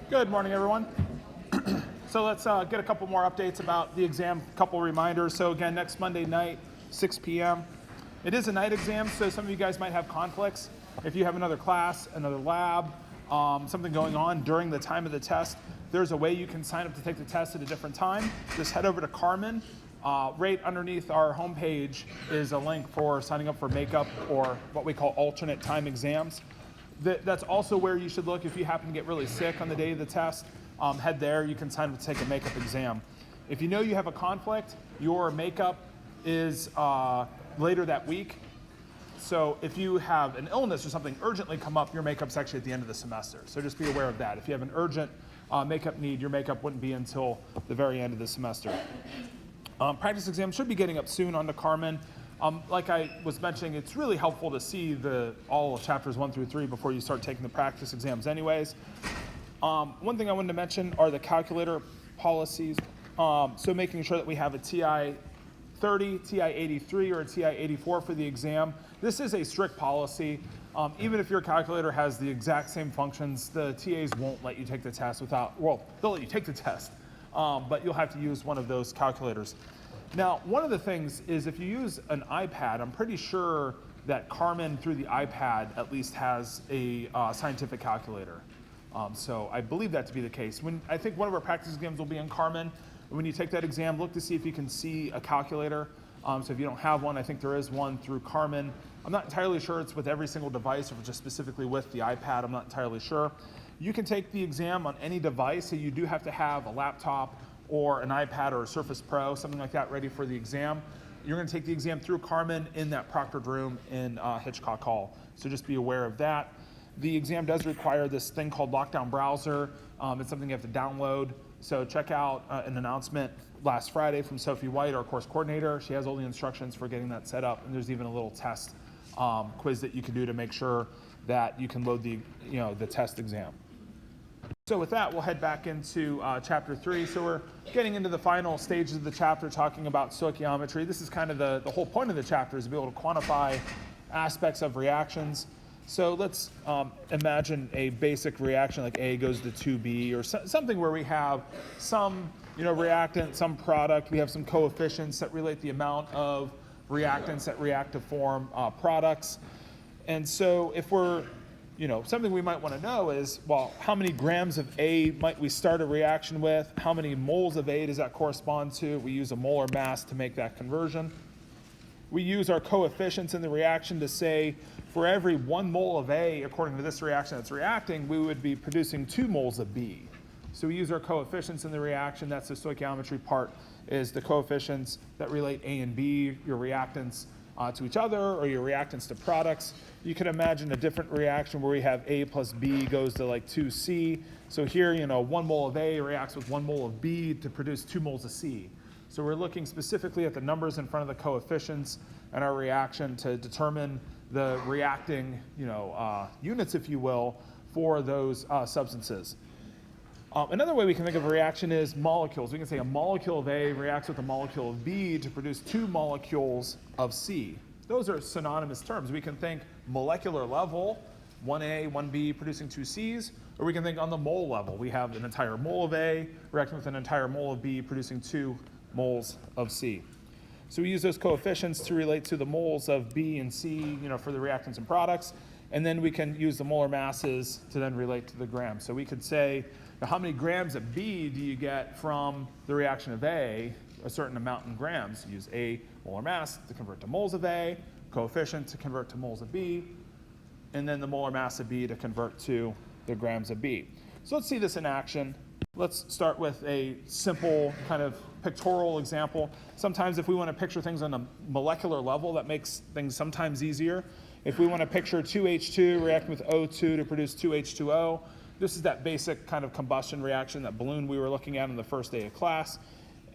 Good morning, everyone. So let's get a couple more updates about the exam, a couple reminders. So again, next Monday night, 6 p.m. It is a night exam, so some of you guys might have conflicts. If you have another class, another lab, something going on during the time of the test, there's a way you can sign up to take the test at a different time. Just head over to Carmen. Right underneath our homepage is a link for signing up for makeup or what we call alternate time exams. That's also where you should look if you happen to get really sick on the day of the test. Head there, you can sign up to take a makeup exam. If you know you have a conflict, your makeup is later that week. So if you have an illness or something urgently come up, your makeup's actually at the end of the semester. So just be aware of that. If you have an urgent makeup need, your makeup wouldn't be until the very end of the semester. Practice exam should be getting up soon onto Carmen. Like I was mentioning, it's really helpful to see all of chapters 1 through 3 before you start taking the practice exams anyways. One thing I wanted to mention are the calculator policies. So making sure that we have a TI 30, TI 83, or a TI 84 for the exam. This is a strict policy. Even if your calculator has the exact same functions, the TAs won't let you take the test they'll let you take the test, but you'll have to use one of those calculators. Now, one of the things is if you use an iPad, I'm pretty sure that Carmen through the iPad at least has a scientific calculator. So I believe that to be the case. I think one of our practice exams will be in Carmen. When you take that exam, look to see if you can see a calculator. So if you don't have one, I think there is one through Carmen. I'm not entirely sure it's with every single device or if it's just specifically with the iPad. I'm not entirely sure. You can take the exam on any device, so you do have to have a laptop or an iPad or a Surface Pro, something like that, ready for the exam. You're going to take the exam through Carmen in that proctored room in Hitchcock Hall. So just be aware of that. The exam does require this thing called Lockdown Browser. It's something you have to download. So check out an announcement last Friday from Sophie White, our course coordinator. She has all the instructions for getting that set up, and there's even a little test quiz that you can do to make sure that you can load the test exam. So with that, we'll head back into chapter 3. So we're getting into the final stages of the chapter, talking about stoichiometry. This is kind of the whole point of the chapter, is to be able to quantify aspects of reactions. So let's imagine a basic reaction like A goes to 2B, or something where we have some reactant, some product. We have some coefficients that relate the amount of reactants that react to form products. And so if we're something we might want to know is, well, how many grams of A might we start a reaction with? How many moles of A does that correspond to? We use a molar mass to make that conversion. We use our coefficients in the reaction to say, for every 1 mole of A, according to this reaction that's reacting, we would be producing 2 moles of B. So we use our coefficients in the reaction. That's the stoichiometry part, is the coefficients that relate A and B, your reactants to each other, or your reactants to products. You can imagine a different reaction where we have A plus B goes to like 2C. So here, 1 mole of A reacts with 1 mole of B to produce 2 moles of C. So we're looking specifically at the numbers in front of the coefficients and our reaction to determine the reacting, units, if you will, for those substances. Another way we can think of a reaction is molecules. We can say a molecule of A reacts with a molecule of B to produce 2 molecules of C. Those are synonymous terms. We can think molecular level, 1A, 1B producing 2 Cs, or we can think on the mole level. We have an entire mole of A reacting with an entire mole of B producing 2 moles of C. So we use those coefficients to relate to the moles of B and C, for the reactants and products, and then we can use the molar masses to then relate to the grams. So we could say, how many grams of B do you get from the reaction of A, a certain amount in grams? Use A molar mass to convert to moles of A, coefficient to convert to moles of B, and then the molar mass of B to convert to the grams of B. So let's see this in action. Let's start with a simple kind of pictorial example. Sometimes if we want to picture things on a molecular level, that makes things sometimes easier. If we want to picture 2H2 reacting with O2 to produce 2H2O, this is that basic kind of combustion reaction, that balloon we were looking at on the first day of class.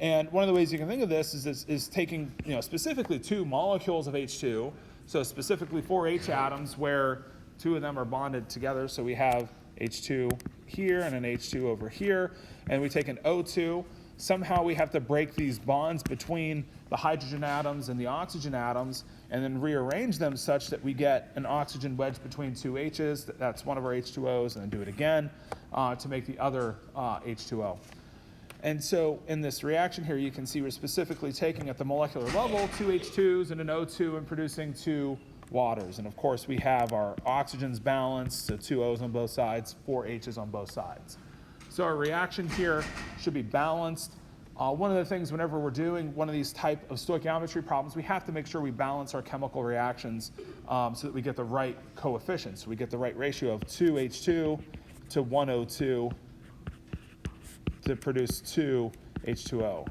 And one of the ways you can think of this is taking specifically 2 molecules of H2, so specifically 4 H atoms where 2 of them are bonded together. So we have H2 here and an H2 over here, and we take an O2. Somehow we have to break these bonds between the hydrogen atoms and the oxygen atoms, and then rearrange them such that we get an oxygen wedge between two H's. That's one of our H2Os, and then do it again to make the other H2O. And so in this reaction here, you can see we're specifically taking at the molecular level two H2s and an O2 and producing two waters. And of course, we have our oxygens balanced, so two O's on both sides, four H's on both sides. So our reaction here should be balanced. One of the things whenever we're doing one of these type of stoichiometry problems, we have to make sure we balance our chemical reactions so that we get the right coefficients. We get the right ratio of 2 H2 to 1 O2 to produce 2 H2O.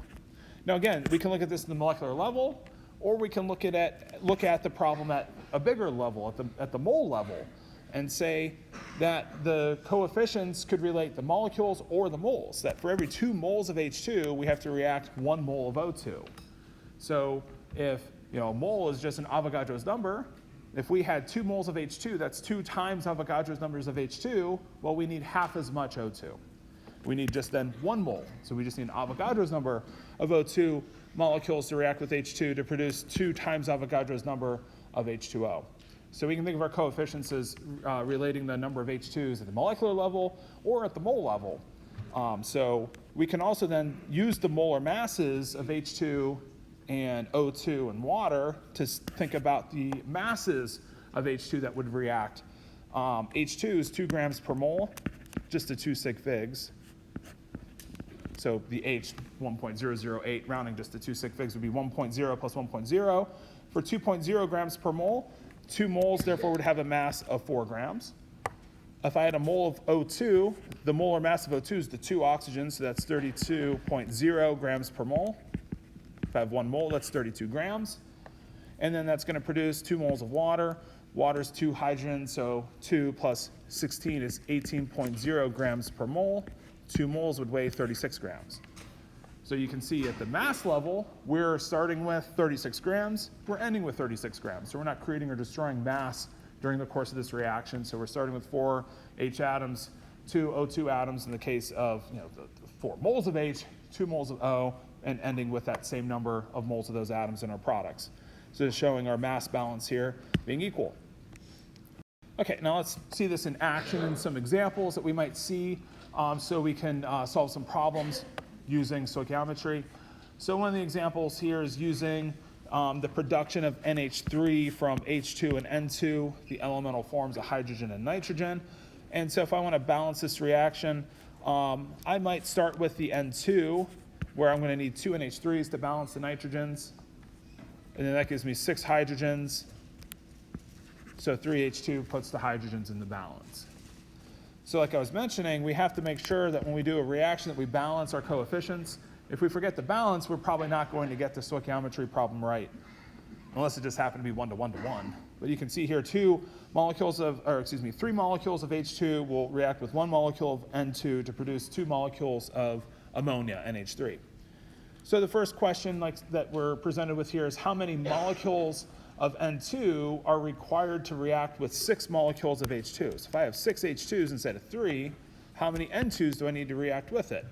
Now again, we can look at this at the molecular level, or we can look at the problem at a bigger level, at the mole level, and say that the coefficients could relate the molecules or the moles, that for every 2 moles of H2, we have to react 1 mole of O2. So if a mole is just an Avogadro's number, if we had 2 moles of H2, that's 2 times Avogadro's numbers of H2, well, we need half as much O2. We need just then 1 mole. So we just need an Avogadro's number of O2 molecules to react with H2 to produce 2 times Avogadro's number of H2O. So we can think of our coefficients as relating the number of H2s at the molecular level or at the mole level. So we can also then use the molar masses of H2 and O2 and water to think about the masses of H2 that would react. H2 is 2 grams per mole, just to 2 sig figs. So the H, 1.008, rounding just to 2 sig figs would be 1.0 plus 1.0. For 2.0 grams per mole, 2 moles therefore would have a mass of 4 grams. If I had a mole of O2, the molar mass of O2 is the 2 oxygens, so that's 32.0 grams per mole. If I have 1 mole, that's 32 grams. And then that's going to produce 2 moles of water. Water's 2 hydrogens, so 2 plus 16 is 18.0 grams per mole. 2 moles would weigh 36 grams. So you can see at the mass level, we're starting with 36 grams. We're ending with 36 grams. So we're not creating or destroying mass during the course of this reaction. So we're starting with 4 H atoms, 2 O2 atoms in the case of the 4 moles of H, 2 moles of O, and ending with that same number of moles of those atoms in our products. So it's showing our mass balance here being equal. Okay, now let's see this in action in some examples that we might see so we can solve some problems using stoichiometry. So one of the examples here is using the production of NH3 from H2 and N2, the elemental forms of hydrogen and nitrogen. And so if I want to balance this reaction, I might start with the N2, where I'm going to need 2 NH3s to balance the nitrogens. And then that gives me 6 hydrogens. So 3H2 puts the hydrogens in the balance. So like I was mentioning, we have to make sure that when we do a reaction that we balance our coefficients. If we forget to balance, we're probably not going to get the stoichiometry problem right, unless it just happened to be 1 to 1 to 1. But you can see here 3 molecules of H2 will react with 1 molecule of N2 to produce 2 molecules of ammonia, NH3. So the first question that we're presented with here is how many molecules of N2 are required to react with 6 molecules of H2. So if I have 6 H2s instead of 3, how many N2s do I need to react with it?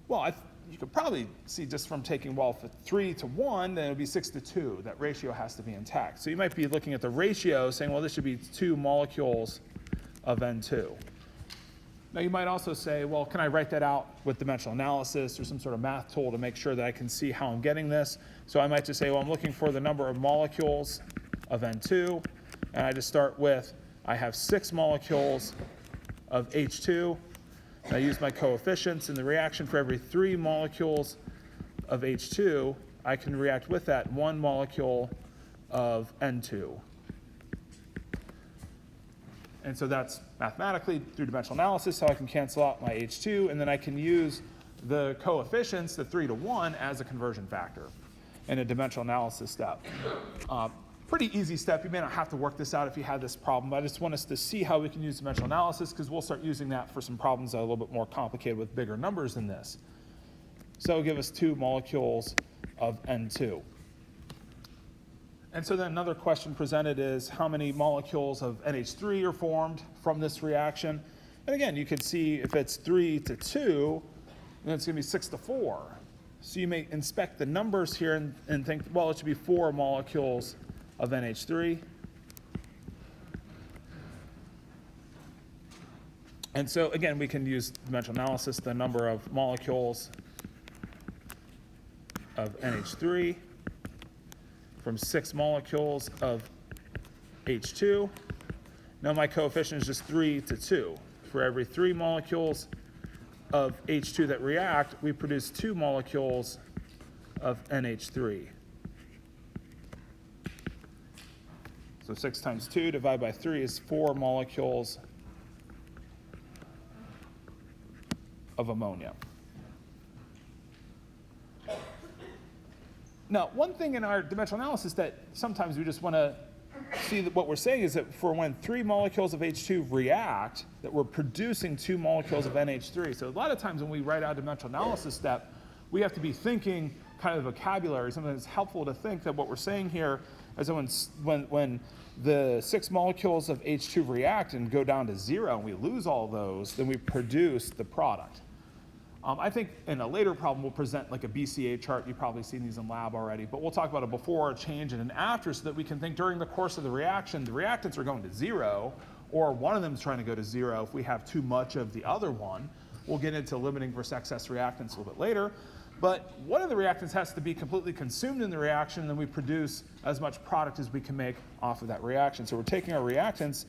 Well, you could probably see just from taking, well, if 3 to 1, then it would be 6 to 2. That ratio has to be intact. So you might be looking at the ratio saying, well, this should be 2 molecules of N2. Now you might also say, well, can I write that out with dimensional analysis or some sort of math tool to make sure that I can see how I'm getting this? So I might just say, well, I'm looking for the number of molecules of N2, and I just start with, I have 6 molecules of H2. And I use my coefficients in the reaction for every 3 molecules of H2, I can react with that 1 molecule of N2. And so that's mathematically through dimensional analysis how I can cancel out my H2, and then I can use the coefficients, the 3 to 1, as a conversion factor in a dimensional analysis step. Pretty easy step. You may not have to work this out if you had this problem, but I just want us to see how we can use dimensional analysis because we'll start using that for some problems that are a little bit more complicated with bigger numbers than this. So it'll give us 2 molecules of N2. And so then another question presented is how many molecules of NH3 are formed from this reaction. And again, you can see if it's 3 to 2, then it's going to be 6 to 4. So you may inspect the numbers here and think, well, it should be 4 molecules of NH3. And so again, we can use dimensional analysis, the number of molecules of NH3 from 6 molecules of H2. Now my coefficient is just 3 to 2. For every 3 molecules of H2 that react, we produce 2 molecules of NH3. So 6 times 2 divided by 3 is 4 molecules of ammonia. Now, one thing in our dimensional analysis that sometimes we just want to see that what we're saying is that for when 3 molecules of H2 react, that we're producing 2 molecules of NH3. So a lot of times when we write out a dimensional analysis step, we have to be thinking kind of vocabulary. Sometimes it's helpful to think that what we're saying here is that when the 6 molecules of H2 react and go down to 0 and we lose all those, then we produce the product. I think in a later problem we'll present like a BCA chart. You've probably seen these in lab already, but we'll talk about a before, a change, and an after so that we can think during the course of the reaction, the reactants are going to 0, or one of them is trying to go to 0 if we have too much of the other one. We'll get into limiting versus excess reactants a little bit later. But one of the reactants has to be completely consumed in the reaction, and then we produce as much product as we can make off of that reaction. So we're taking our reactants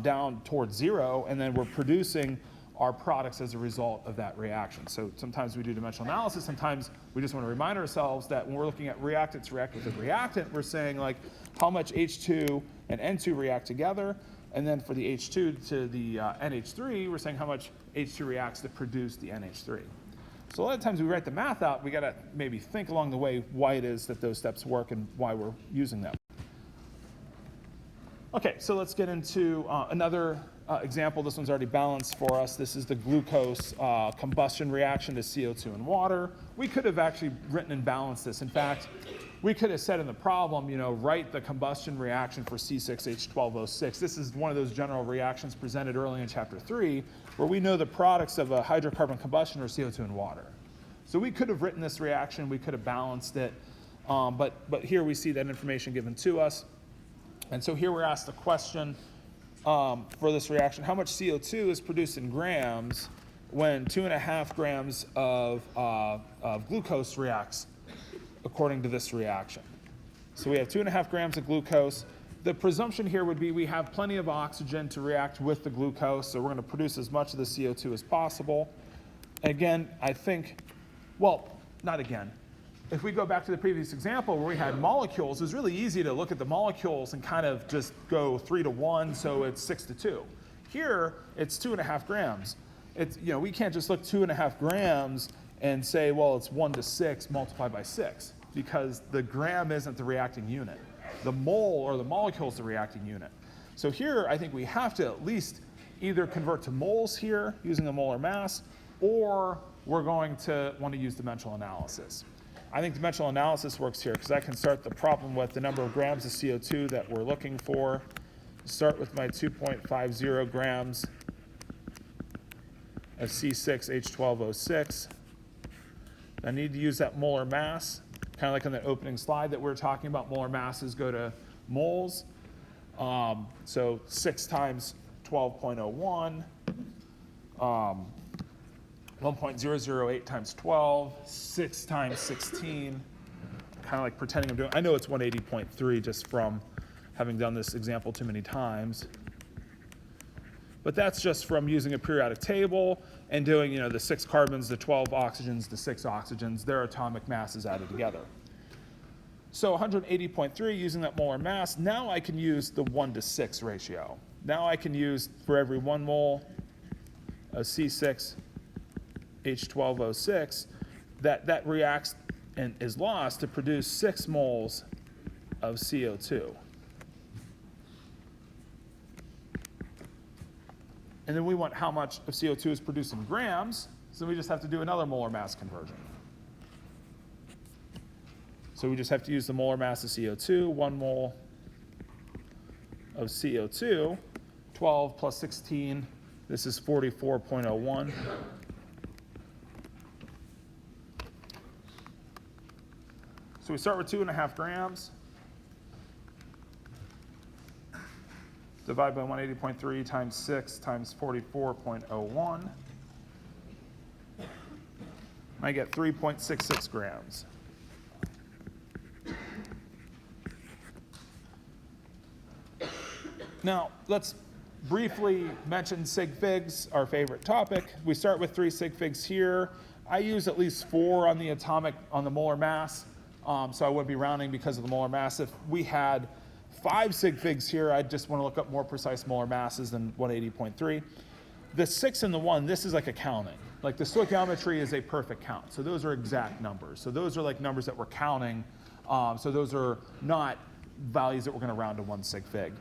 down towards 0, and then we're producing our products as a result of that reaction. So sometimes we do dimensional analysis, sometimes we just want to remind ourselves that when we're looking at reactants react with a reactant, we're saying like how much H2 and N2 react together, and then for the H2 to the NH3, we're saying how much H2 reacts to produce the NH3. So a lot of times we write the math out, we got to maybe think along the way why it is that those steps work and why we're using them. Okay, so let's get into another example. This one's already balanced for us. This is the glucose combustion reaction to CO2 and water. We could have actually written and balanced this. In fact, we could have said in the problem, write the combustion reaction for C6H12O6. This is one of those general reactions presented early in chapter 3, where we know the products of a hydrocarbon combustion are CO2 and water. So we could have written this reaction, we could have balanced it, but here we see that information given to us. And so here we're asked the question for this reaction, how much CO2 is produced in grams when 2.5 grams of glucose reacts according to this reaction? So we have 2.5 grams of glucose. The presumption here would be we have plenty of oxygen to react with the glucose, so we're going to produce as much of the CO2 as possible. Again, I think, well, not again. If we go back to the previous example where we had molecules, it was really easy to look at the molecules and kind of just go 3 to 1, so it's 6 to 2. Here, it's 2.5 grams. It's, we can't just look 2.5 grams and say, well, it's 1 to 6 multiplied by 6, because the gram isn't the reacting unit. The mole or the molecule is the reacting unit. So here, I think we have to at least either convert to moles here using the molar mass, or we're going to want to use dimensional analysis. I think dimensional analysis works here because I can start the problem with the number of grams of CO2 that we're looking for. Start with my 2.50 grams of C6H12O6. I need to use that molar mass, kind of like on the opening slide that we were talking about. Molar masses go to moles. So 6 times 12.01. 1.008 times 12, 6 times 16, kind of like pretending I'm doing, I know it's 180.3 just from having done this example too many times. But that's just from using a periodic table and doing, the 6 carbons, the 12 oxygens, the 6 oxygens, their atomic masses added together. So 180.3 using that molar mass, now I can use the 1 to 6 ratio. Now I can use, for every 1 mole of C6H12O6, that reacts and is lost to produce 6 moles of CO2. And then we want how much of CO2 is produced in grams, so we just have to do another molar mass conversion. So we just have to use the molar mass of CO2, 1 mole of CO2, 12 plus 16, this is 44.01. So we start with 2.5 grams. Divide by 180.3 times 6 times 44.01. I get 3.66 grams. Now, let's briefly mention sig figs, our favorite topic. We start with 3 sig figs here. I use at least 4 on the molar mass, so I would be rounding because of the molar mass. If we had 5 sig figs here, I'd just want to look up more precise molar masses than 180.3. The 6 and the 1, this is like accounting. Like the stoichiometry is a perfect count. So those are exact numbers. So those are like numbers that we're counting. So those are not values that we're going to round to 1 sig fig.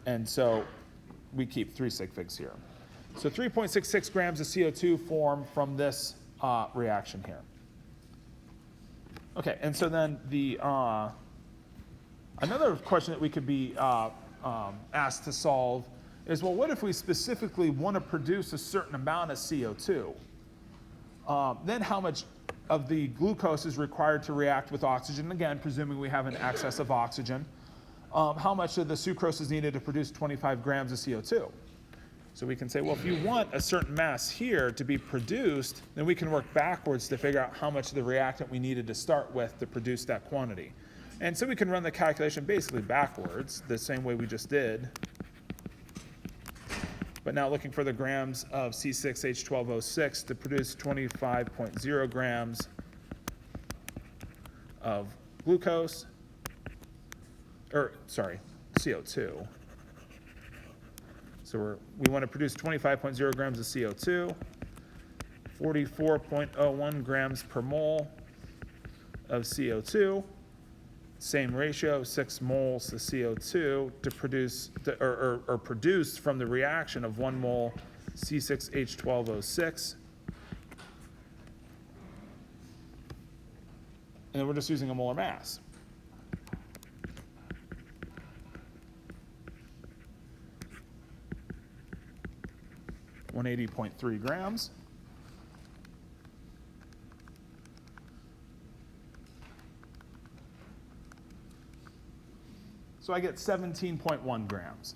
And so we keep 3 sig figs here. So 3.66 grams of CO2 form from this reaction here. Okay, and so then the another question that we could be asked to solve is, well, what if we specifically want to produce a certain amount of CO2? Then how much of the glucose is required to react with oxygen? Again, presuming we have an excess of oxygen. How much of the sucrose is needed to produce 25 grams of CO2? So we can say, well, if you want a certain mass here to be produced, then we can work backwards to figure out how much of the reactant we needed to start with to produce that quantity. And so we can run the calculation basically backwards, the same way we just did. But now looking for the grams of C6H12O6 to produce 25.0 grams of glucose, or sorry, CO2. So we want to produce 25.0 grams of CO2, 44.01 grams per mole of CO2, same ratio, 6 moles of CO2 to produce, or produced from the reaction of 1 mole C6H12O6. And then we're just using a molar mass. .3 grams. So I get 17.1 grams.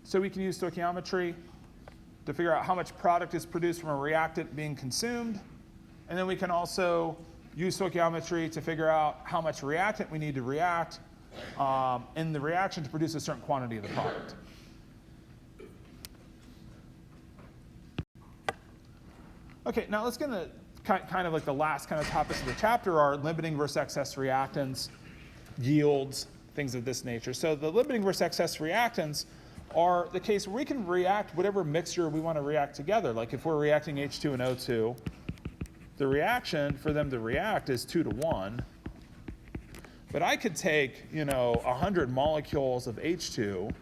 So we can use stoichiometry to figure out how much product is produced from a reactant being consumed. And then we can also use stoichiometry to figure out how much reactant we need to react in the reaction to produce a certain quantity of the product. Okay, now let's get into kind of like the last kind of topics of the chapter are limiting versus excess reactants, yields, things of this nature. So the limiting versus excess reactants are the case where we can react whatever mixture we want to react together. Like if we're reacting H2 and O2, the reaction for them to react is 2 to 1. But I could take, 100 molecules of H2.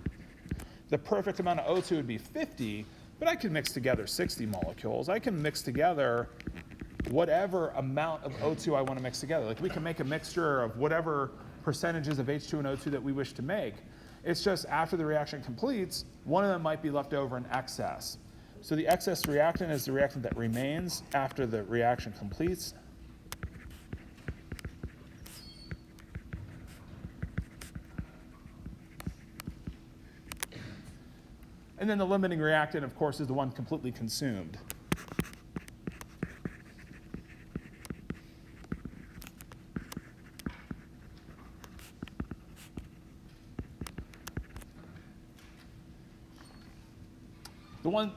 The perfect amount of O2 would be 50, but I can mix together 60 molecules. I can mix together whatever amount of O2 I want to mix together. Like we can make a mixture of whatever percentages of H2 and O2 that we wish to make. It's just after the reaction completes, one of them might be left over in excess. So the excess reactant is the reactant that remains after the reaction completes. And then the limiting reactant, of course, is the one completely consumed.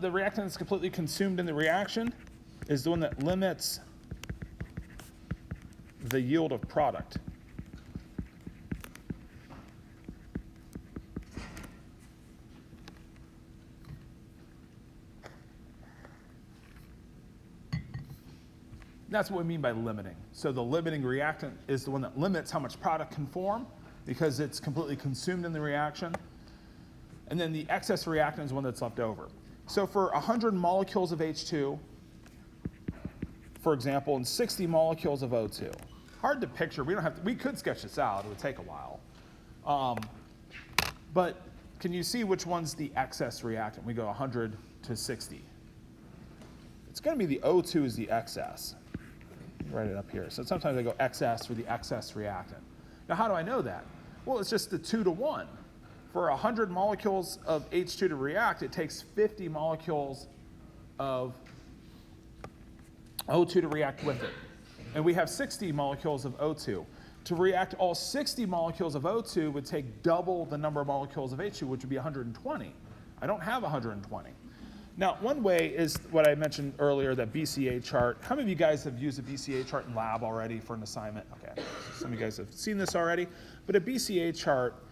The reactant that's completely consumed in the reaction is the one that limits the yield of product. That's what we mean by limiting. So the limiting reactant is the one that limits how much product can form because it's completely consumed in the reaction. And then the excess reactant is one that's left over. So for 100 molecules of H2, for example, and 60 molecules of O2. Hard to picture. We could sketch this out. It would take a while. But can you see which one's the excess reactant? We go 100 to 60. it's going to be the O2 is the excess. Write it up here. So sometimes I go excess for the excess reactant. Now, how do I know that? Well, it's just the 2 to 1. For 100 molecules of H2 to react, it takes 50 molecules of O2 to react with it. And we have 60 molecules of O2. To react all 60 molecules of O2 would take double the number of molecules of H2, which would be 120. I don't have 120. Now, one way is what I mentioned earlier, that BCA chart. How many of you guys have used a BCA chart in lab already for an assignment? Okay, some of you guys have seen this already. But a BCA chart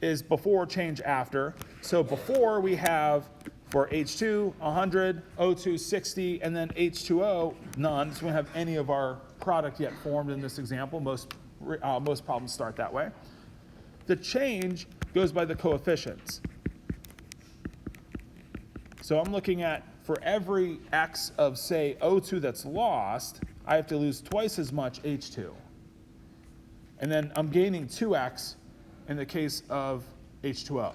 is before, change, after. So before we have, for H2, 100, O2, 60, and then H2O, none. So we don't have any of our product yet formed in this example. Most problems start that way. The change goes by the coefficients. So I'm looking at, for every X of, say, O2 that's lost, I have to lose twice as much H2. And then I'm gaining 2X in the case of H2O.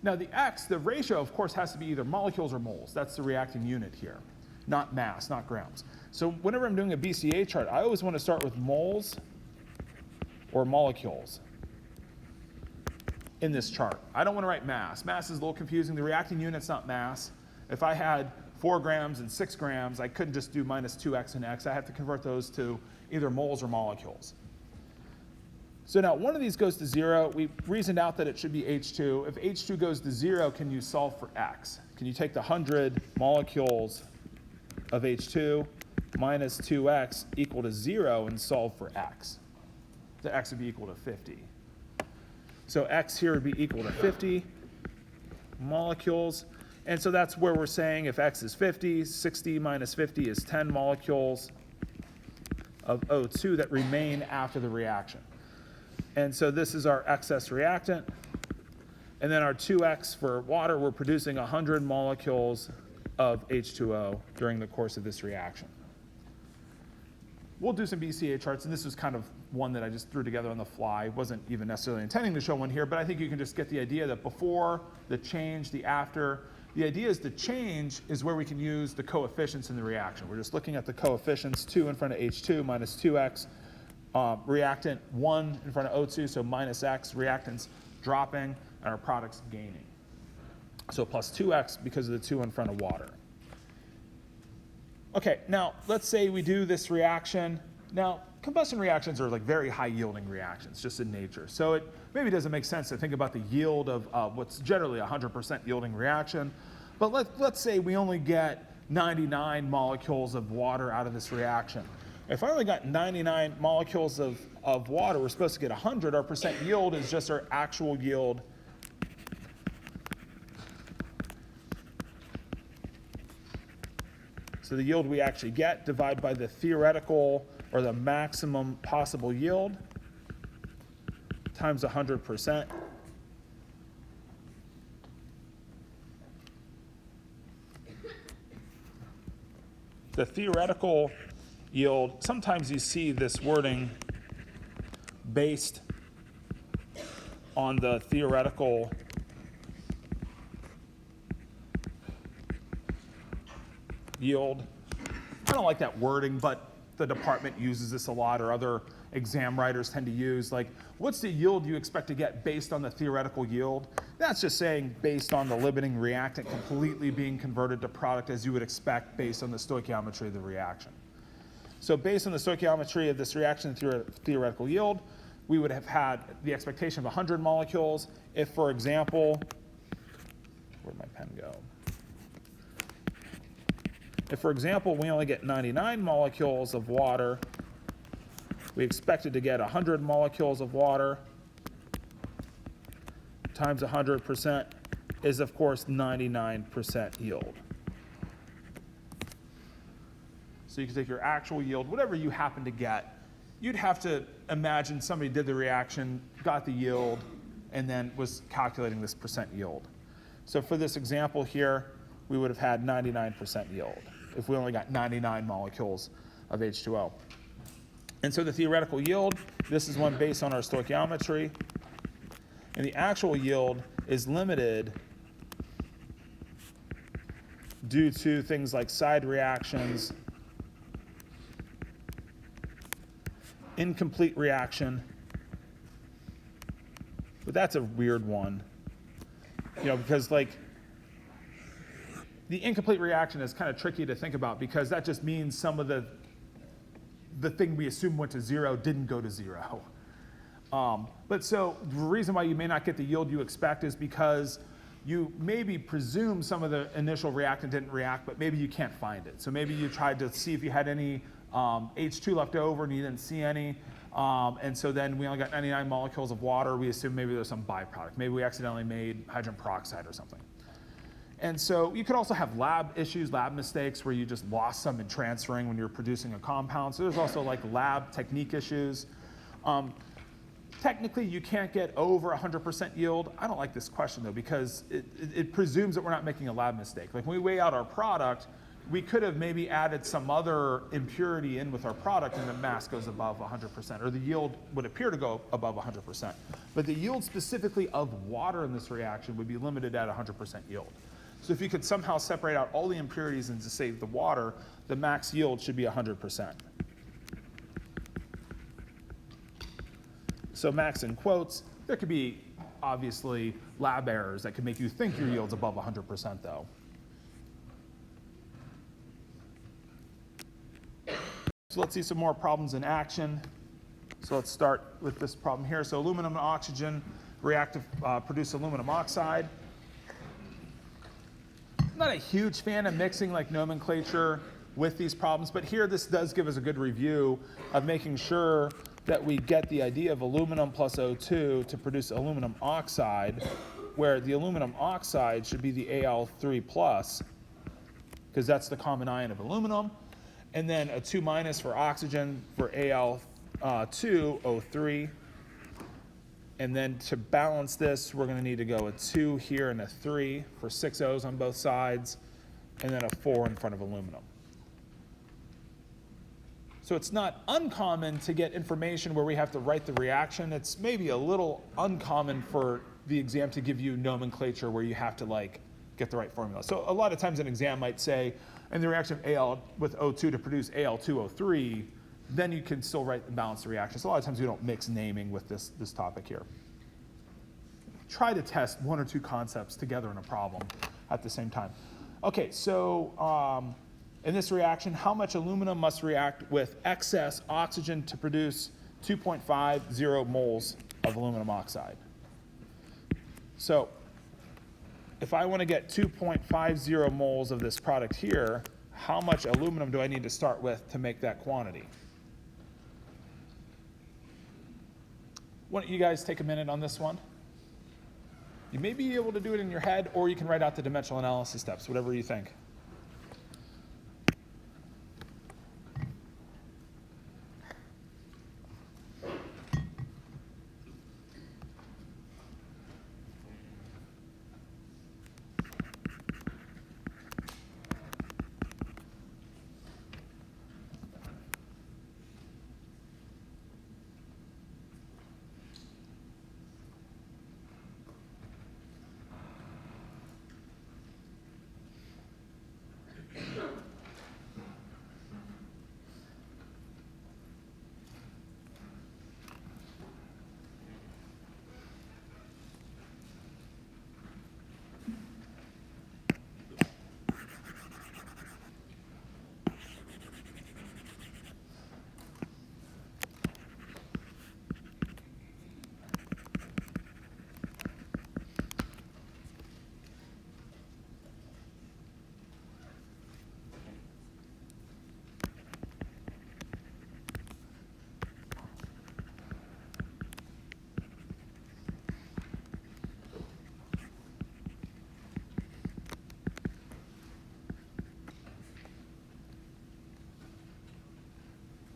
Now the X, the ratio, of course, has to be either molecules or moles. That's the reacting unit here, not mass, not grams. So whenever I'm doing a BCA chart, I always want to start with moles or molecules in this chart. I don't want to write mass. Mass is a little confusing. The reacting unit's not mass. If I had 4 grams and 6 grams, I couldn't just do minus 2x and x. I have to convert those to either moles or molecules. So now one of these goes to 0. We reasoned out that it should be H2. If H2 goes to 0, can you solve for x? Can you take the 100 molecules of H2 minus 2x equal to 0 and solve for x? The x would be equal to 50. So x here would be equal to 50 molecules. And so that's where we're saying if x is 50, 60 minus 50 is 10 molecules of O2 that remain after the reaction. And so this is our excess reactant. And then our 2x for water, we're producing 100 molecules of H2O during the course of this reaction. We'll do some BCA charts, and this was kind of one that I just threw together on the fly. Wasn't even necessarily intending to show one here, but I think you can just get the idea that before, the change, the after. The idea is the change is where we can use the coefficients in the reaction. We're just looking at the coefficients, 2 in front of H2 minus 2x, reactant 1 in front of O2, so minus x, reactants dropping, and our products gaining. So plus 2x because of the 2 in front of water. Okay, now let's say we do this reaction. Now, combustion reactions are like very high yielding reactions, just in nature. So it maybe doesn't make sense to think about the yield of what's generally a 100% yielding reaction. But let's say we only get 99 molecules of water out of this reaction. If I only got 99 molecules of water, we're supposed to get 100. Our percent yield is just our actual yield . So the yield we actually get divided by the theoretical or the maximum possible yield times 100%. The theoretical yield, sometimes you see this wording based on the theoretical yield. I don't like that wording, but the department uses this a lot, or other exam writers tend to use, like, what's the yield you expect to get based on the theoretical yield? That's just saying based on the limiting reactant completely being converted to product as you would expect based on the stoichiometry of the reaction. So based on the stoichiometry of this reaction theoretical yield, we would have had the expectation of 100 molecules. If, for example, where'd my pen go? If, for example, we only get 99 molecules of water, we expected to get 100 molecules of water times 100% is, of course, 99% yield. So you can take your actual yield, whatever you happen to get. You'd have to imagine somebody did the reaction, got the yield, and then was calculating this percent yield. So for this example here, we would have had 99% yield if we only got 99 molecules of H2O. And so the theoretical yield, this is one based on our stoichiometry, and the actual yield is limited due to things like side reactions, incomplete reaction. But that's a weird one, because like the incomplete reaction is kind of tricky to think about because that just means some of the thing we assume went to zero didn't go to zero. But so the reason why you may not get the yield you expect is because you maybe presume some of the initial reactant didn't react, but maybe you can't find it. So maybe you tried to see if you had any H2 left over and you didn't see any. And so then we only got 99 molecules of water. We assume maybe there's some byproduct. Maybe we accidentally made hydrogen peroxide or something. And so you could also have lab issues, lab mistakes, where you just lost some in transferring when you're producing a compound. So there's also like lab technique issues. Technically, you can't get over 100% yield. I don't like this question, though, because it presumes that we're not making a lab mistake. Like when we weigh out our product, we could have maybe added some other impurity in with our product and the mass goes above 100%, or the yield would appear to go above 100%. But the yield specifically of water in this reaction would be limited at 100% yield. So if you could somehow separate out all the impurities and just save the water, the max yield should be 100%. So max in quotes, there could be obviously lab errors that could make you think your yield's above 100% though. So let's see some more problems in action. So let's start with this problem here. So aluminum and oxygen react to produce aluminum oxide. I'm not a huge fan of mixing like nomenclature with these problems, but here this does give us a good review of making sure that we get the idea of aluminum plus O2 to produce aluminum oxide, where the aluminum oxide should be the Al3+, because that's the common ion of aluminum, and then a 2- for oxygen for Al2O3. And then to balance this, we're going to need to go a 2 here and a 3 for 6 O's on both sides, and then a 4 in front of aluminum. So it's not uncommon to get information where we have to write the reaction. It's maybe a little uncommon for the exam to give you nomenclature where you have to like get the right formula. So a lot of times an exam might say, in the reaction of Al with O2 to produce Al2O3, then you can still write and balance the reaction. So a lot of times we don't mix naming with this topic here. Try to test 1 or 2 concepts together in a problem at the same time. Okay, so in this reaction, how much aluminum must react with excess oxygen to produce 2.50 moles of aluminum oxide? So if I want to get 2.50 moles of this product here, how much aluminum do I need to start with to make that quantity? Why don't you guys take a minute on this one? You may be able to do it in your head, or you can write out the dimensional analysis steps, whatever you think.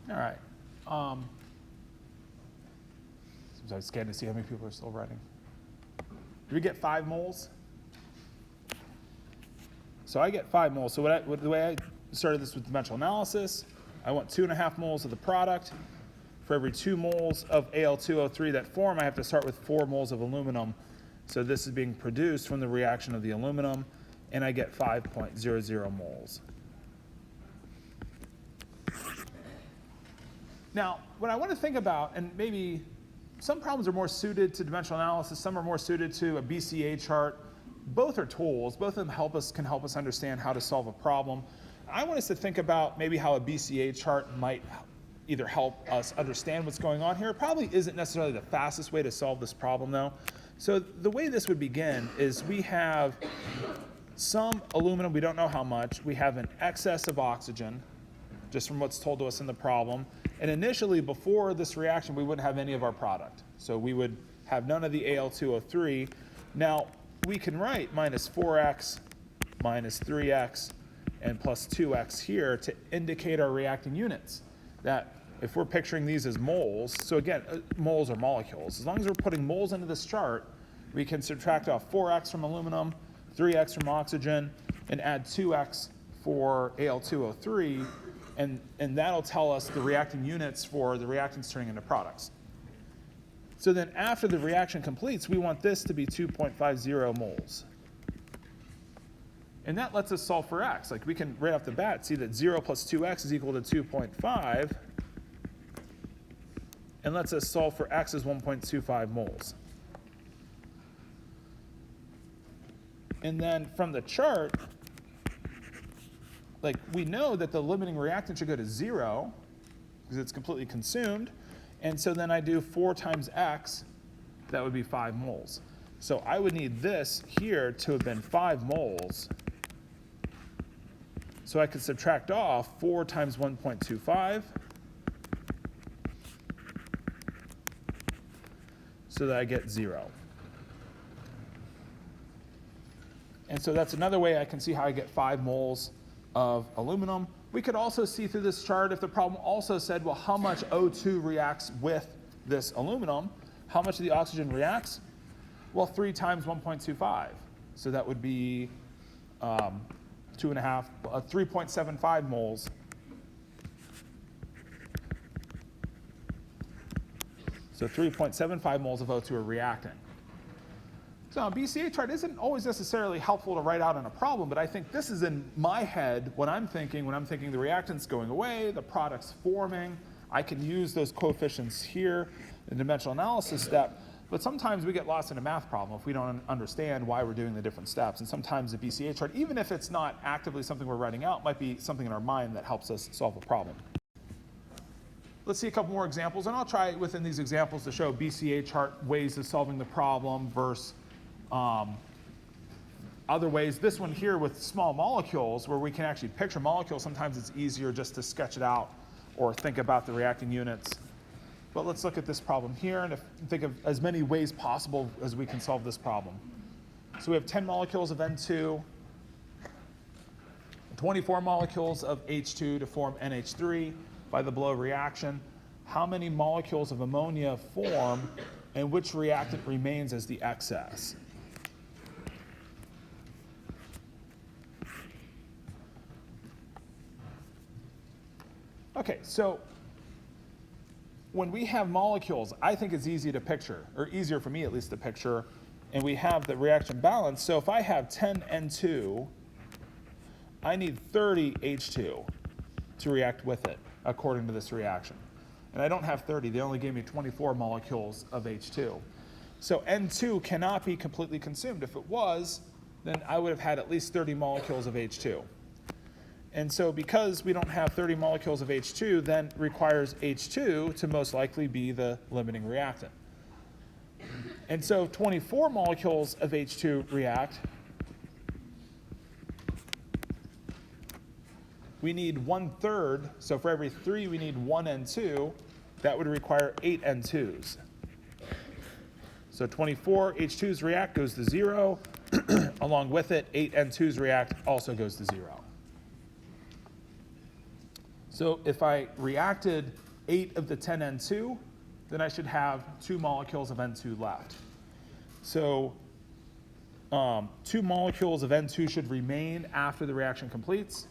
All right. Sometimes I'm scared to see how many people are still writing. Do we get 5 moles? So I get 5 moles. So the way I started this with dimensional analysis, I want 2.5 moles of the product. For every 2 moles of Al2O3 that form, I have to start with 4 moles of aluminum. So this is being produced from the reaction of the aluminum and I get 5.00 moles. Now, what I want to think about, and maybe some problems are more suited to dimensional analysis, some are more suited to a BCA chart. Both are tools. Both of them can help us understand how to solve a problem. I want us to think about maybe how a BCA chart might either help us understand what's going on here. It probably isn't necessarily the fastest way to solve this problem, though. So the way this would begin is we have some aluminum, we don't know how much. We have an excess of oxygen, just from what's told to us in the problem. And initially, before this reaction, we wouldn't have any of our product. So we would have none of the Al2O3. Now, we can write minus 4x, minus 3x, and plus 2x here to indicate our reacting units. That if we're picturing these as moles, so again, moles are molecules. As long as we're putting moles into this chart, we can subtract off 4x from aluminum, 3x from oxygen, and add 2x for Al2O3, and that'll tell us the reacting units for the reactants turning into products. So then after the reaction completes, we want this to be 2.50 moles. And that lets us solve for x. Like we can right off the bat see that 0 plus 2x is equal to 2.5, and lets us solve for x is 1.25 moles. And then from the chart, like we know that the limiting reactant should go to 0 because it's completely consumed. And so then I do 4 times x, that would be 5 moles. So I would need this here to have been 5 moles. So I could subtract off 4 times 1.25. So that I get 0. And so that's another way I can see how I get 5 moles of aluminum. We could also see through this chart if the problem also said, well, how much O2 reacts with this aluminum? How much of the oxygen reacts? Well, 3 times 1.25. So that would be 3.75 moles. So 3.75 moles of O2 are reacting. So a BCA chart isn't always necessarily helpful to write out in a problem, but I think this is in my head when I'm thinking the reactant's going away, the product's forming. I can use those coefficients here in the dimensional analysis step, but sometimes we get lost in a math problem if we don't understand why we're doing the different steps. And sometimes the BCA chart, even if it's not actively something we're writing out, might be something in our mind that helps us solve a problem. Let's see a couple more examples, and I'll try within these examples to show BCA chart ways of solving the problem versus other ways. This one here with small molecules where we can actually picture molecules, sometimes it's easier just to sketch it out or think about the reacting units. But let's look at this problem here and think of as many ways possible as we can solve this problem. So we have 10 molecules of N2, 24 molecules of H2 to form NH3 by the below reaction. How many molecules of ammonia form and which reactant remains as the excess? Okay, so when we have molecules, I think it's easy to picture, or easier for me at least to picture, and we have the reaction balance. So if I have 10 N2, I need 30 H2 to react with it, according to this reaction. And I don't have 30, they only gave me 24 molecules of H2. So N2 cannot be completely consumed. If it was, then I would have had at least 30 molecules of H2. And so because we don't have 30 molecules of H2, then requires H2 to most likely be the limiting reactant. And so 24 molecules of H2 react. We need 1/3, so for every 3 we need 1 N2. That would require 8 N2s. So 24 H2s react, goes to 0. Along with it, 8 N2s react, also goes to 0. So if I reacted 8 of the 10 N2, then I should have 2 molecules of N2 left. So 2 molecules of N2 should remain after the reaction completes.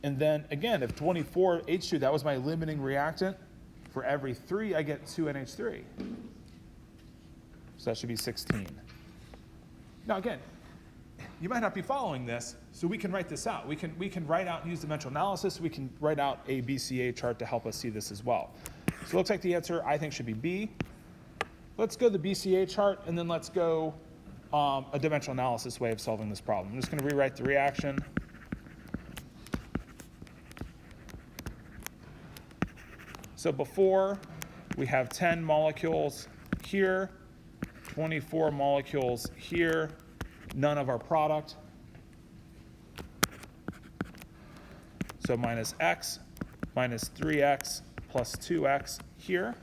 And then again, if 24 H2, that was my limiting reactant, for every 3 I get 2 NH3. So that should be 16. Now again, you might not be following this, so we can write this out. We can write out and use dimensional analysis. We can write out a BCA chart to help us see this as well. So it looks like the answer, I think, should be B. Let's go the BCA chart, and then let's go a dimensional analysis way of solving this problem. I'm just going to rewrite the reaction. So before, we have 10 molecules here, 24 molecules here, none of our product. So minus x, minus 3x, plus 2x here.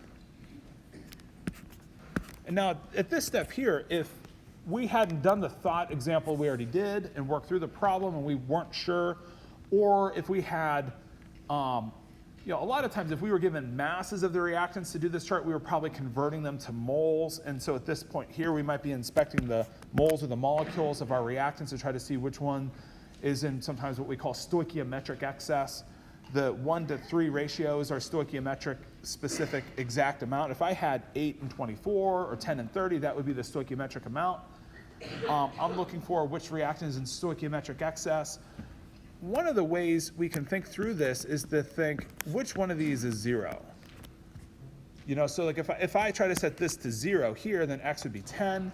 And now at this step here, if we hadn't done the thought example we already did and worked through the problem and we weren't sure, or if we had, a lot of times if we were given masses of the reactants to do this chart, we were probably converting them to moles. And so at this point here, we might be inspecting the moles or the molecules of our reactants to try to see which one is in sometimes what we call stoichiometric excess. The 1-to-3 ratio is our stoichiometric specific exact amount. If I had 8 and 24 or 10 and 30, that would be the stoichiometric amount. I'm looking for which reactant is in stoichiometric excess. One of the ways we can think through this is to think which one of these is 0. So like if I try to set this to 0 here, then x would be 10.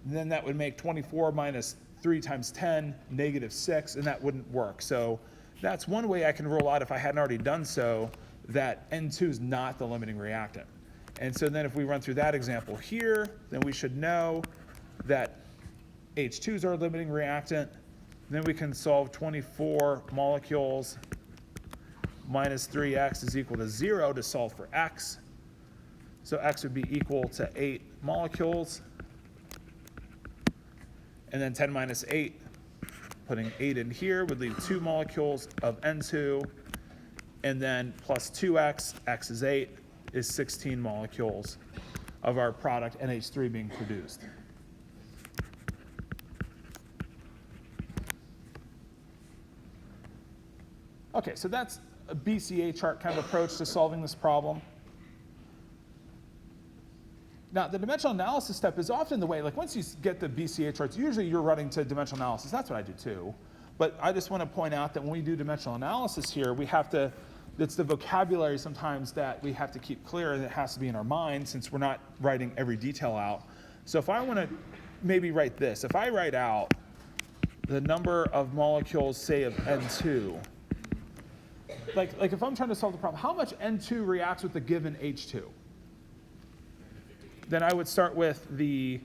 And then that would make 24 minus 3 times 10, negative 6, and that wouldn't work. So that's one way I can rule out, if I hadn't already done so, that N2 is not the limiting reactant. And so then if we run through that example here, then we should know that H2 is our limiting reactant. Then we can solve 24 molecules minus 3x is equal to 0 to solve for x. So x would be equal to 8 molecules. And then 10 minus 8, putting 8 in here, would leave 2 molecules of N2. And then plus 2x, x is 8, is 16 molecules of our product NH3 being produced. Okay, so that's a BCA chart kind of approach to solving this problem. Now, the dimensional analysis step is often the way, like once you get the BCA charts, usually you're running to dimensional analysis. That's what I do too. But I just want to point out that when we do dimensional analysis here, we have to, it's the vocabulary sometimes that we have to keep clear, and it has to be in our mind since we're not writing every detail out. So if I want to maybe write this, if I write out the number of molecules, say, of N2, like if I'm trying to solve the problem, how much N2 reacts with the given H2? Then I would start with the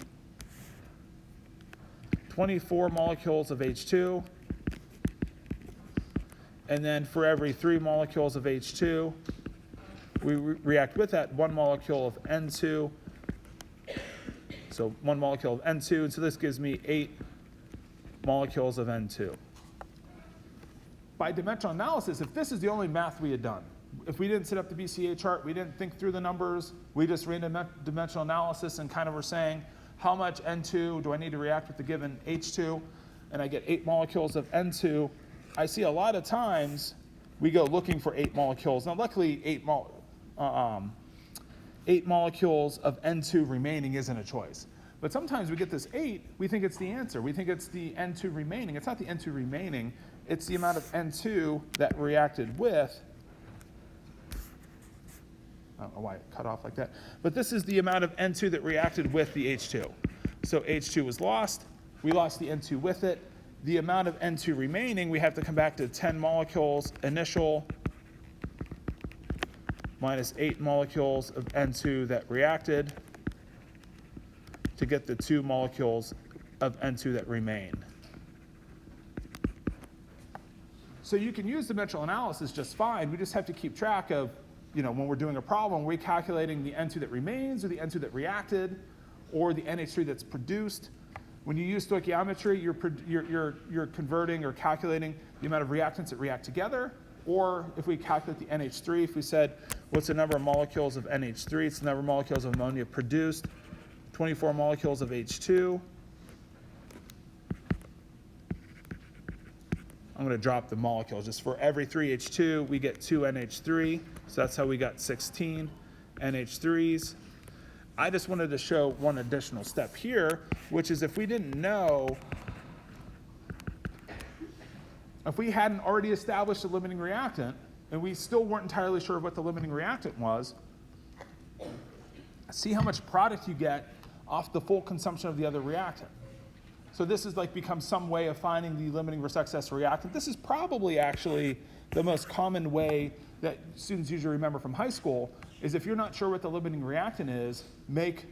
24 molecules of H2. And then for every 3 molecules of H2, we react with that 1 molecule of N2. So 1 molecule of N2. And so this gives me 8 molecules of N2. By dimensional analysis, if this is the only math we had done, if we didn't set up the BCA chart, we didn't think through the numbers, we just ran dimensional analysis and kind of were saying, how much N2 do I need to react with the given H2? And I get 8 molecules of N2. I see a lot of times we go looking for 8 molecules. Now, luckily, 8 molecules of N2 remaining isn't a choice. But sometimes we get this 8, we think it's the answer. We think it's the N2 remaining. It's not the N2 remaining. It's the amount of N2 that reacted with. I don't know why it cut off like that. But this is the amount of N2 that reacted with the H2. So H2 was lost. We lost the N2 with it. The amount of N2 remaining, we have to come back to 10 molecules initial minus 8 molecules of N2 that reacted to get the 2 molecules of N2 that remain. So you can use dimensional analysis just fine. We just have to keep track of, when we're doing a problem, are we calculating the N2 that remains or the N2 that reacted or the NH3 that's produced? When you use stoichiometry, you're converting or calculating the amount of reactants that react together. Or if we calculate the NH3, if we said, what's the number of molecules of NH3? It's the number of molecules of ammonia produced. 24 molecules of H2. I'm going to drop the molecules. Just for every 3 H2, we get 2 NH3. So that's how we got 16 NH3s. I just wanted to show one additional step here, which is if we didn't know If we hadn't already established a limiting reactant, and we still weren't entirely sure what the limiting reactant was, see how much product you get off the full consumption of the other reactant. So this is like becomes some way of finding the limiting versus excess reactant. This is probably actually the most common way that students usually remember from high school, is if you're not sure what the limiting reactant is, make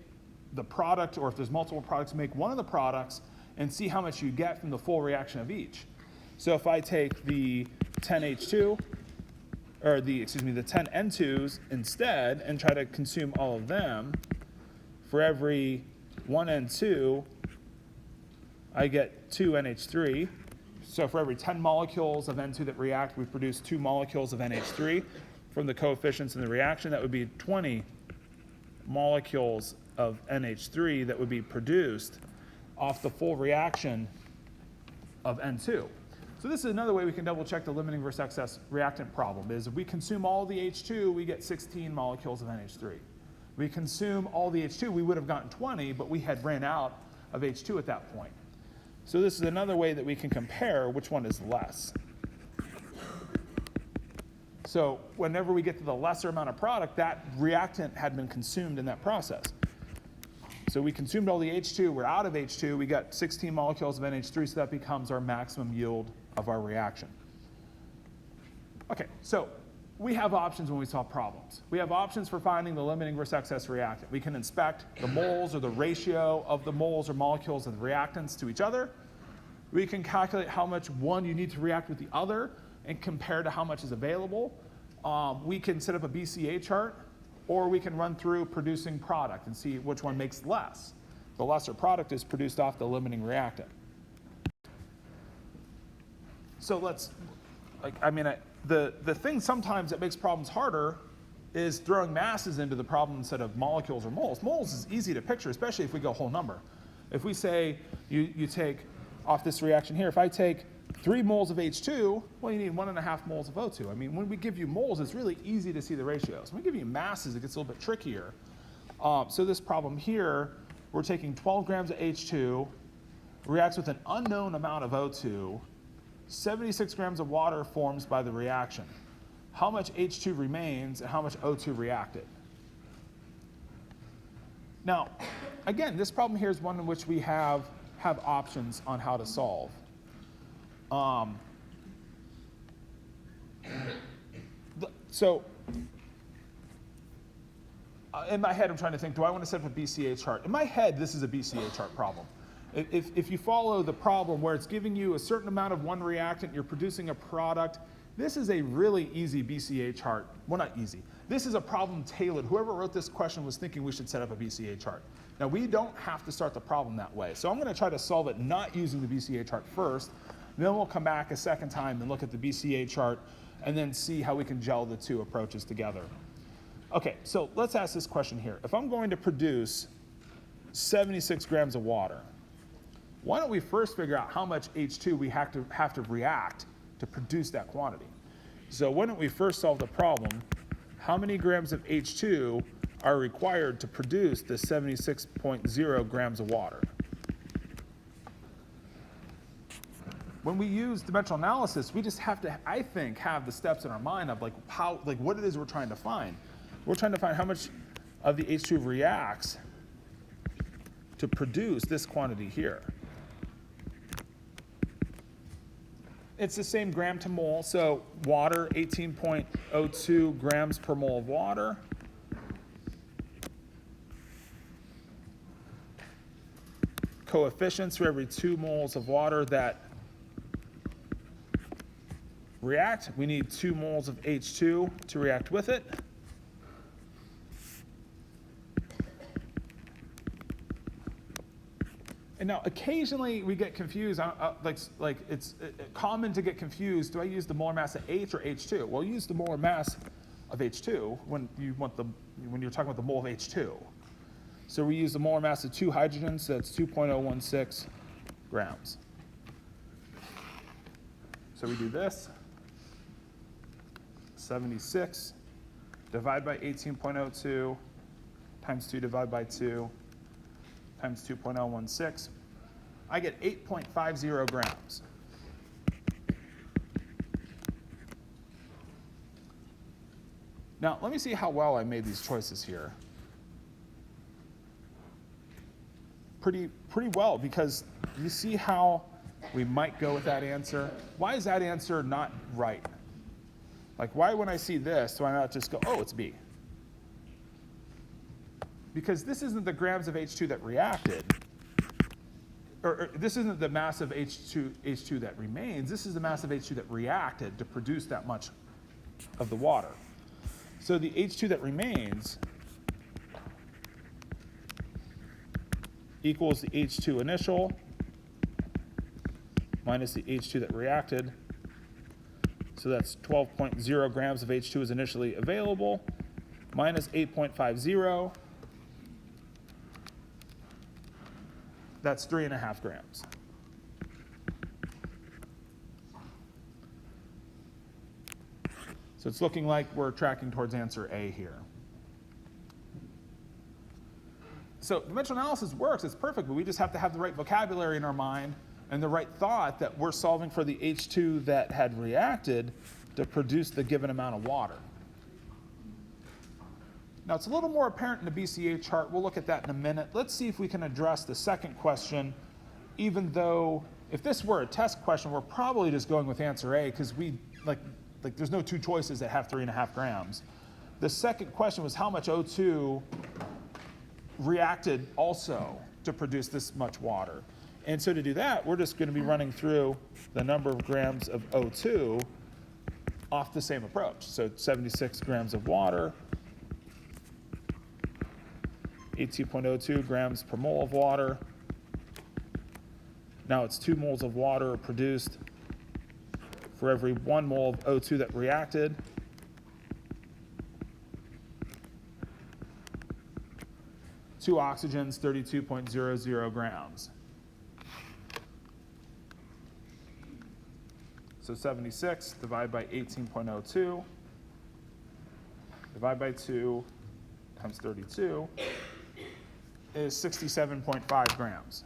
the product, or if there's multiple products, make one of the products and see how much you get from the full reaction of each. So if I take the 10H2, or the 10 N2s instead and try to consume all of them, for every 1 N2, I get 2 NH3. So for every 10 molecules of N2 that react, we produce 2 molecules of NH3. From the coefficients in the reaction, that would be 20 molecules of NH3 that would be produced off the full reaction of N2. So this is another way we can double check the limiting versus excess reactant problem, is if we consume all the H2, we get 16 molecules of NH3. We consume all the H2, we would have gotten 20, but we had ran out of H2 at that point. So this is another way that we can compare which one is less. So whenever we get to the lesser amount of product, that reactant had been consumed in that process. So we consumed all the H2, we're out of H2, we got 16 molecules of NH3, so that becomes our maximum yield of our reaction. Okay, so we have options when we solve problems. We have options for finding the limiting versus excess reactant. We can inspect the moles or the ratio of the moles or molecules of the reactants to each other. We can calculate how much one you need to react with the other and compare to how much is available. We can set up a BCA chart, or we can run through producing product and see which one makes less. The lesser product is produced off the limiting reactant. So let's, the thing sometimes that makes problems harder is throwing masses into the problem instead of molecules or moles. Moles is easy to picture, especially if we go whole number. If we say you take off this reaction here, if I take 3 moles of H2, well, you need 1.5 moles of O2. I mean, when we give you moles, it's really easy to see the ratios. When we give you masses, it gets a little bit trickier. So this problem here, we're taking 12 grams of H2, reacts with an unknown amount of O2, 76 grams of water forms by the reaction. How much H2 remains and how much O2 reacted? Now, again, this problem here is one in which we have options on how to solve. In my head, I'm trying to think, do I want to set up a BCA chart? In my head, this is a BCA chart problem. If you follow the problem where it's giving you a certain amount of one reactant, you're producing a product, this is a really easy BCA chart. Well, not easy. This is a problem tailored. Whoever wrote this question was thinking we should set up a BCA chart. Now, we don't have to start the problem that way. So I'm going to try to solve it not using the BCA chart first. Then we'll come back a second time and look at the BCA chart and then see how we can gel the two approaches together. Okay, so let's ask this question here. If I'm going to produce 76 grams of water, why don't we first figure out how much H2 we have to react to produce that quantity? So why don't we first solve the problem, how many grams of H2 are required to produce the 76.0 grams of water? When we use dimensional analysis, we just have to, I think, have the steps in our mind of what it is we're trying to find. We're trying to find how much of the H2 reacts to produce this quantity here. It's the same gram to mole, so water, 18.02 grams per mole of water. Coefficients for every 2 moles of water that react, we need 2 moles of H2 to react with it. And now, occasionally we get confused. It's common to get confused. Do I use the molar mass of H or H2? Well, use the molar mass of H2 when you're talking about the mole of H2. So we use the molar mass of 2 hydrogens. So that's 2.016 grams. So we do this. 76 divide by 18.02 times 2 divided by 2 times 2.016. I get 8.50 grams. Now, let me see how well I made these choices here. Pretty well, because you see how we might go with that answer. Why is that answer not right? Like, why when I see this, do I not just go, oh, it's B? Because this isn't the grams of H2 that reacted, or this isn't the mass of H2 that remains. This is the mass of H2 that reacted to produce that much of the water. So the H2 that remains equals the H2 initial minus the H2 that reacted. So that's 12.0 grams of H2 is initially available, minus 8.50. That's 3.5 grams. So it's looking like we're tracking towards answer A here. So dimensional analysis works, it's perfect, but we just have to have the right vocabulary in our mind and the right thought that we're solving for the H2 that had reacted to produce the given amount of water. Now it's a little more apparent in the BCA chart. We'll look at that in a minute. Let's see if we can address the second question, even though if this were a test question, we're probably just going with answer A because we, like there's no two choices that have 3.5 grams. The second question was how much O2 reacted also to produce this much water. And so to do that, we're just going to be running through the number of grams of O2 off the same approach. So 76 grams of water, 18.02 grams per mole of water. Now it's 2 moles of water produced for every 1 mole of O2 that reacted. Two oxygens, 32.00 grams. So 76 divided by 18.02, divided by 2 times 32 is 67.5 grams.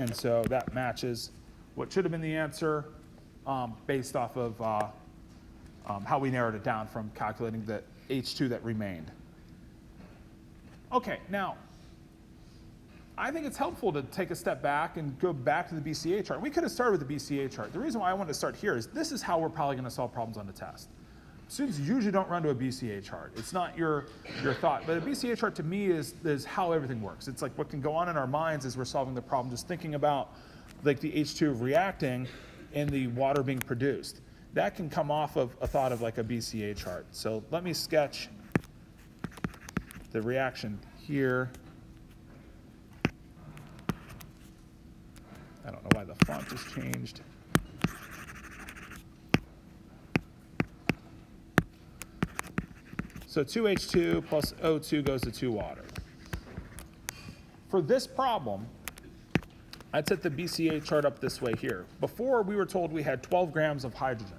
And so that matches what should have been the answer based off of how we narrowed it down from calculating the H2 that remained. Okay, now, I think it's helpful to take a step back and go back to the BCA chart. We could have started with the BCA chart. The reason why I wanted to start here is this is how we're probably going to solve problems on the test. Students usually don't run to a BCA chart. It's not your thought. But a BCA chart to me is how everything works. It's like what can go on in our minds as we're solving the problem, just thinking about like the H2 reacting and the water being produced. That can come off of a thought of like a BCA chart. So let me sketch the reaction here. I don't know why the font just changed. So 2H2 plus O2 goes to 2 water. For this problem, I'd set the BCA chart up this way here. Before, we were told we had 12 grams of hydrogen.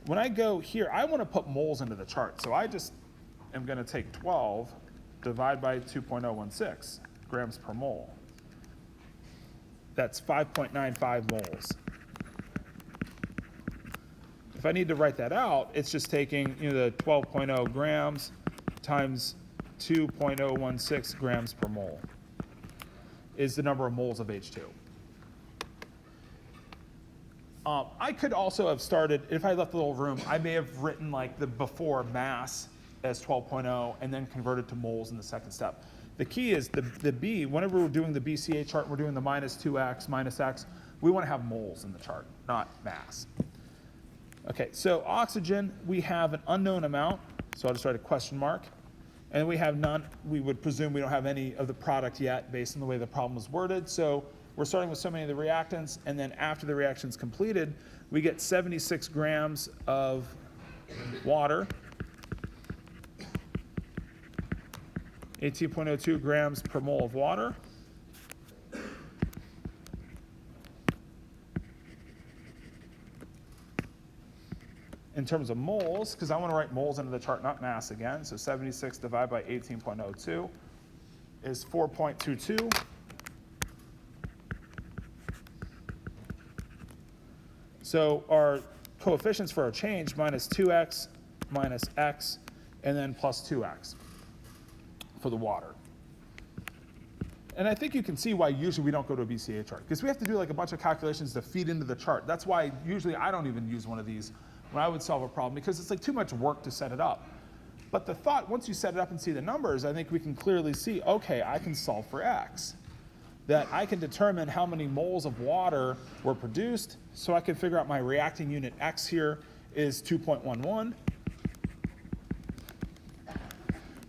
When I go here, I want to put moles into the chart. So I just am going to take 12, divide by 2.016 grams per mole. That's 5.95 moles. If I need to write that out, it's just taking the 12.0 grams times 2.016 grams per mole is the number of moles of H2. I could also have started, if I left a little room, I may have written like the before mass as 12.0 and then converted to moles in the second step. The key is the B, whenever we're doing the BCA chart, we're doing the minus 2x, minus x, we want to have moles in the chart, not mass. Okay, so oxygen, we have an unknown amount, so I'll just write a question mark. And we have none, we would presume we don't have any of the product yet based on the way the problem was worded. So we're starting with so many of the reactants, and then after the reaction's completed, we get 76 grams of water, 18.02 grams per mole of water. In terms of moles, because I want to write moles into the chart, not mass again, so 76 divided by 18.02 is 4.22. So our coefficients for our change, minus 2x, minus x, and then plus 2x for the water. And I think you can see why usually we don't go to a BCA chart, because we have to do like a bunch of calculations to feed into the chart. That's why usually I don't even use one of these when I would solve a problem, because it's like too much work to set it up. But the thought, once you set it up and see the numbers, I think we can clearly see, okay, I can solve for x. That I can determine how many moles of water were produced, so I can figure out my reacting unit x here is 2.11.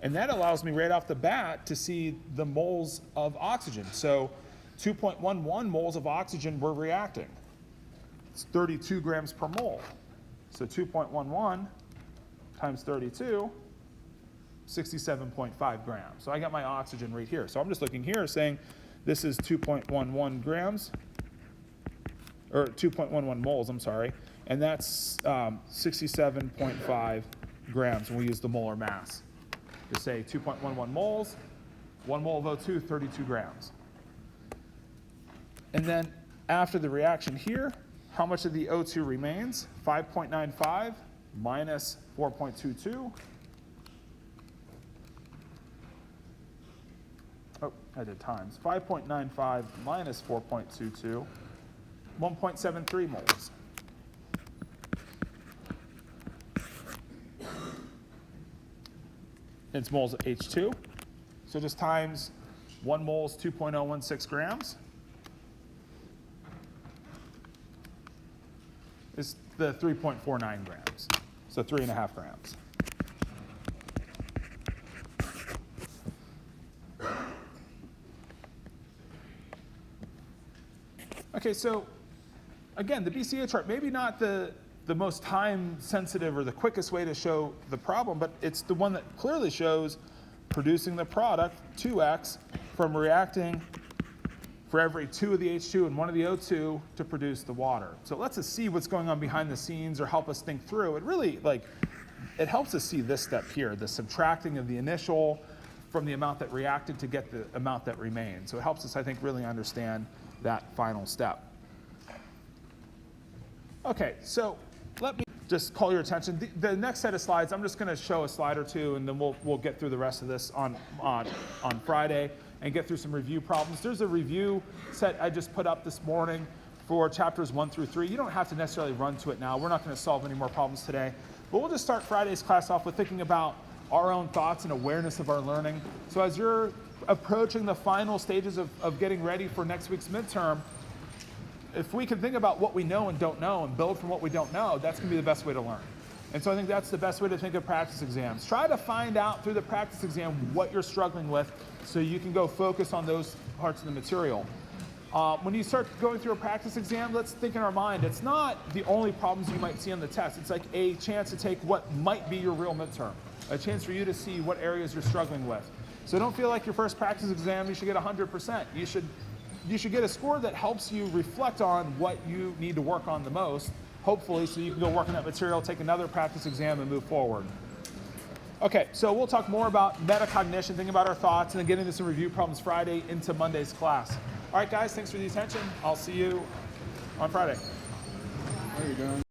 And that allows me right off the bat to see the moles of oxygen. So 2.11 moles of oxygen were reacting. It's 32 grams per mole. So 2.11 times 32, 67.5 grams. So I got my oxygen right here. So I'm just looking here saying this is 2.11 grams, or 2.11 moles, I'm sorry. And that's 67.5 grams when we use the molar mass. To say 2.11 moles, 1 mole of O2, 32 grams. And then after the reaction here, how much of the O2 remains? 5.95 minus 4.22. Oh, I did times. 5.95 minus 4.22, 1.73 moles. It's moles of H2. So just times 1 mole is 2.016 grams. Is the 3.49 grams. So 3.5 grams. Okay, so again, the BCA chart, maybe not the most time sensitive or the quickest way to show the problem, but it's the one that clearly shows producing the product, 2x, from reacting for every 2 of the H2 and 1 of the O2 to produce the water. So it lets us see what's going on behind the scenes or help us think through. It really, it helps us see this step here, the subtracting of the initial from the amount that reacted to get the amount that remained. So it helps us, I think, really understand that final step. Okay, so let me just call your attention. The next set of slides, I'm just going to show a slide or two, and then we'll get through the rest of this on Friday and get through some review problems. There's a review set I just put up this morning for chapters 1 through 3. You don't have to necessarily run to it now. We're not going to solve any more problems today. But we'll just start Friday's class off with thinking about our own thoughts and awareness of our learning. So as you're approaching the final stages of getting ready for next week's midterm, if we can think about what we know and don't know and build from what we don't know, that's going to be the best way to learn. And so I think that's the best way to think of practice exams. Try to find out through the practice exam what you're struggling with so you can go focus on those parts of the material. When you start going through a practice exam, let's think in our mind, it's not the only problems you might see on the test. It's like a chance to take what might be your real midterm, a chance for you to see what areas you're struggling with. So don't feel like your first practice exam you should get 100%. You should get a score that helps you reflect on what you need to work on the most, hopefully, so you can go work on that material, take another practice exam, and move forward. Okay, so we'll talk more about metacognition, thinking about our thoughts, and then getting into some review problems Friday into Monday's class. All right, guys, thanks for the attention. I'll see you on Friday. How are you doing?